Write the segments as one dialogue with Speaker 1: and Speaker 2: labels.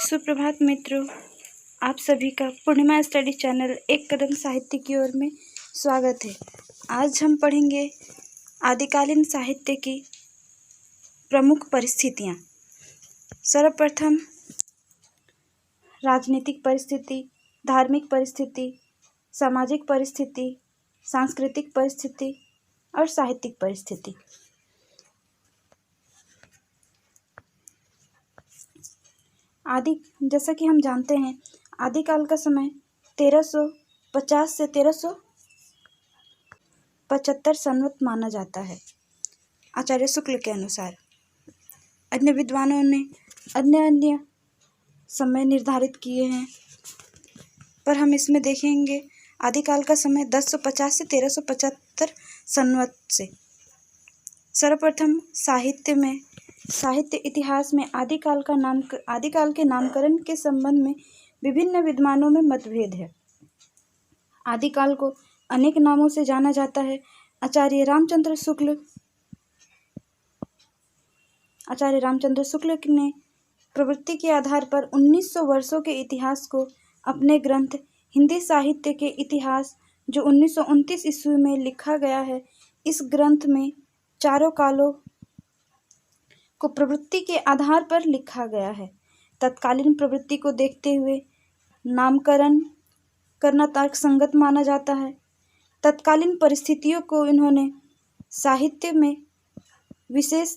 Speaker 1: सुप्रभात मित्रों, आप सभी का पूर्णिमा स्टडी चैनल एक कदम साहित्य की ओर में स्वागत है। आज हम पढ़ेंगे आदिकालीन साहित्य की प्रमुख परिस्थितियाँ। सर्वप्रथम राजनीतिक परिस्थिति, धार्मिक परिस्थिति, सामाजिक परिस्थिति, सांस्कृतिक परिस्थिति और साहित्यिक परिस्थिति। जैसा कि हम जानते हैं, आदिकाल का समय 1350 से 1375 संवत माना जाता है आचार्य शुक्ल के अनुसार। अन्य विद्वानों ने अन्य समय निर्धारित किए हैं, पर हम इसमें देखेंगे आदिकाल का समय 1050 से 1375 संवत से। सर्वप्रथम साहित्य इतिहास में आदिकाल के नामकरण के संबंध में विभिन्न विद्वानों में मतभेद है। आदिकाल को अनेक नामों से जाना जाता है। आचार्य रामचंद्र शुक्ल ने प्रवृत्ति के आधार पर 1900 वर्षों के इतिहास को अपने ग्रंथ हिंदी साहित्य के इतिहास, जो 1929 ईस्वी में लिखा गया है, इस ग्रंथ में चारों कालों को प्रवृत्ति के आधार पर लिखा गया है। तत्कालीन प्रवृत्ति को देखते हुए नामकरण करना तर्कसंगत माना जाता है। तत्कालीन परिस्थितियों को इन्होंने साहित्य में विशेष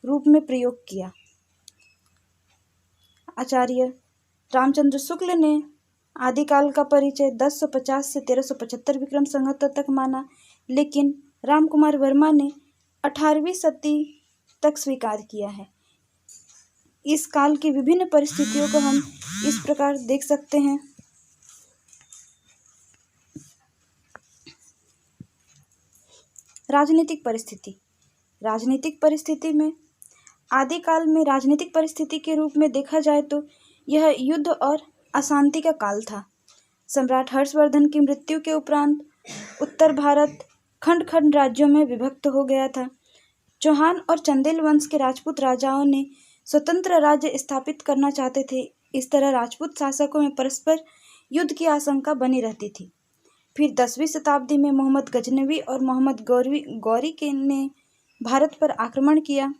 Speaker 1: रूप में प्रयोग किया। आचार्य रामचंद्र शुक्ल ने आदिकाल का परिचय 1050 से 1375 विक्रम संवत तक माना, लेकिन रामकुमार वर्मा ने 18वीं सदी तक स्वीकार किया है। इस काल की विभिन्न परिस्थितियों को हम इस प्रकार देख सकते हैं। राजनीतिक परिस्थिति में आदिकाल में राजनीतिक परिस्थिति के रूप में देखा जाए तो यह युद्ध और अशांति का काल था। सम्राट हर्षवर्धन की मृत्यु के उपरांत उत्तर भारत खंड खंड राज्यों में विभक्त हो गया था। चौहान और चंदेल वंश के राजपूत राजाओं ने स्वतंत्र राज्य स्थापित करना चाहते थे। इस तरह राजपूत शासकों में परस्पर युद्ध की आशंका बनी रहती थी। फिर 10वीं शताब्दी में मोहम्मद गजनवी और मोहम्मद गौरी ने भारत पर आक्रमण किया।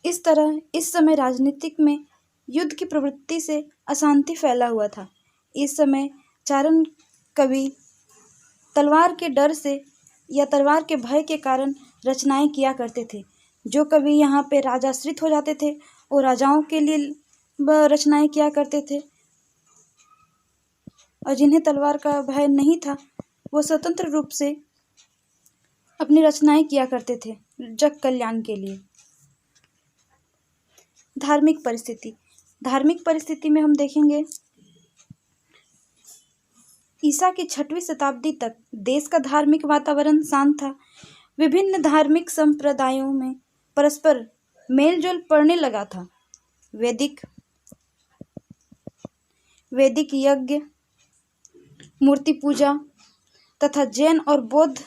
Speaker 1: इस तरह इस समय राजनीतिक में युद्ध की प्रवृत्ति से अशांति फैला हुआ था। इस समय चारण कवि तलवार के डर से या तलवार के भय के कारण रचनाएं किया करते थे। जो कवि यहाँ पे राजाश्रित हो जाते थे, वो राजाओं के लिए रचनाएं किया करते थे, और जिन्हें तलवार का भय नहीं था, वो स्वतंत्र रूप से अपनी रचनाएं किया करते थे जग कल्याण के लिए। धार्मिक परिस्थिति में हम देखेंगे ईसा की 6वीं शताब्दी तक देश का धार्मिक वातावरण शांत था। विभिन्न धार्मिक संप्रदायों में परस्पर मेलजोल पड़ने लगा था। वैदिक यज्ञ, मूर्ति पूजा तथा जैन और बौद्ध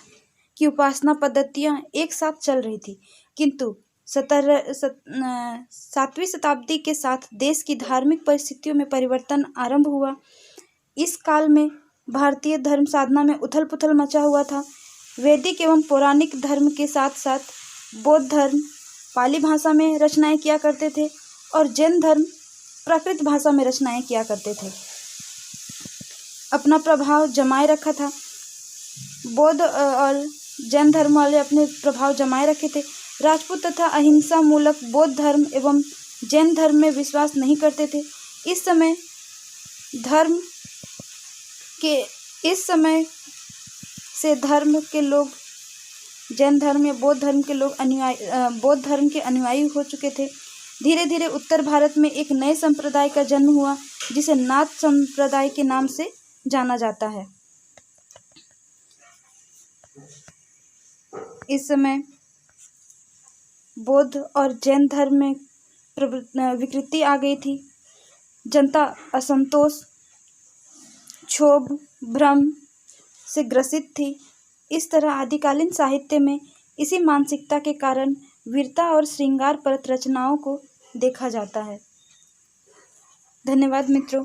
Speaker 1: की उपासना पद्धतियां एक साथ चल रही थी, किंतु 7वीं शताब्दी के साथ देश की धार्मिक परिस्थितियों में परिवर्तन आरंभ हुआ। इस काल में भारतीय धर्म साधना में उथल पुथल मचा हुआ था। वैदिक एवं पौराणिक धर्म के साथ साथ बौद्ध धर्म पाली भाषा में रचनाएं किया करते थे और जैन धर्म प्राकृत भाषा में रचनाएं किया करते थे। अपना प्रभाव जमाए रखा था। बौद्ध और जैन धर्म वाले अपने प्रभाव जमाए रखे थे। राजपूत तथा अहिंसा मूलक बौद्ध धर्म एवं जैन धर्म में विश्वास नहीं करते थे। इस समय से धर्म के लोग जैन धर्म या बौद्ध धर्म के लोग बौद्ध धर्म के अनुयायी हो चुके थे। धीरे धीरे उत्तर भारत में एक नए संप्रदाय का जन्म हुआ, जिसे नाथ संप्रदाय के नाम से जाना जाता है। इस समय बौद्ध और जैन धर्म में विकृति आ गई थी। जनता असंतोष, क्षोभ, भ्रम से ग्रसित थी। इस तरह आदिकालीन साहित्य में इसी मानसिकता के कारण वीरता और श्रृंगार परत रचनाओं को देखा जाता है। धन्यवाद मित्रों।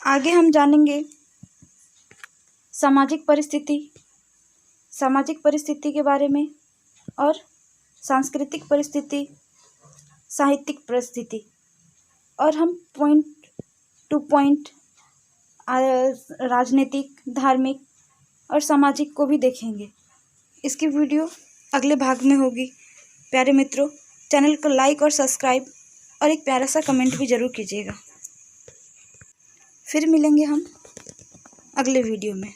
Speaker 1: आगे हम जानेंगे सामाजिक परिस्थिति के बारे में और सांस्कृतिक परिस्थिति, साहित्यिक परिस्थिति, और हम पॉइंट टू पॉइंट राजनीतिक, धार्मिक और सामाजिक को भी देखेंगे। इसकी वीडियो अगले भाग में होगी। प्यारे मित्रों, चैनल को लाइक और सब्सक्राइब और एक प्यारा सा कमेंट भी ज़रूर कीजिएगा। फिर मिलेंगे हम अगले वीडियो में।